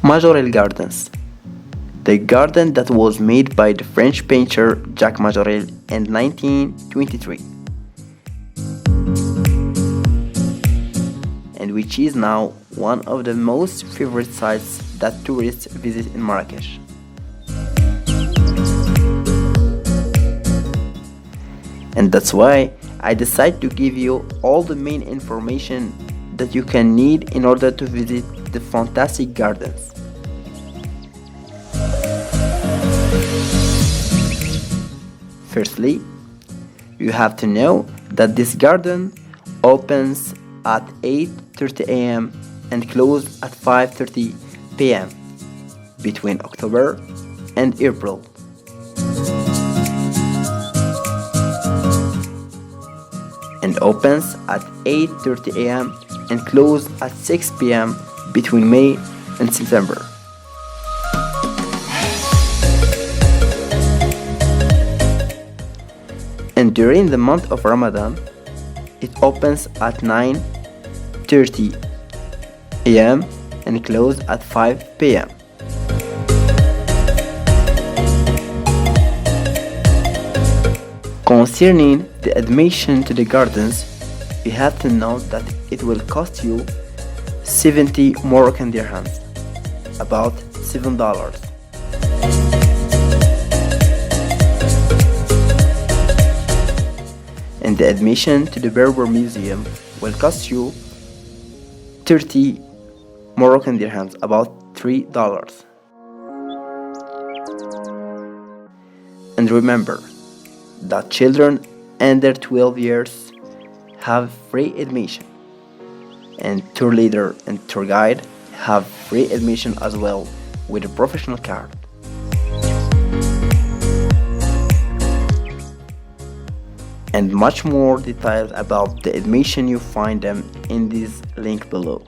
Majorel Gardens, the garden that was made by the French painter Jacques Majorel in 1923, and which is now one of the most favorite sites that tourists visit in Marrakech. And that's why I decided to give you all the main information that you can need in order to visit the fantastic gardens. Firstly, you have to know that this garden opens at 8:30 a.m. and closes at 5:30 p.m. between October and April. And opens at 8:30 a.m. and closes at 6 p.m. between May and September. And during the month of Ramadan, it opens at 9:30 a.m. and closes at 5 p.m. Concerning the admission to the gardens, you have to note that it will cost you 70 Moroccan dirhams, about $7. And the admission to the Berber Museum will cost you 30 Moroccan dirhams, about $3. And remember that children under 12 years have free admission, and tour leader and tour guide have free admission as well with a professional card. And much more details about the admission, you find them in this link below.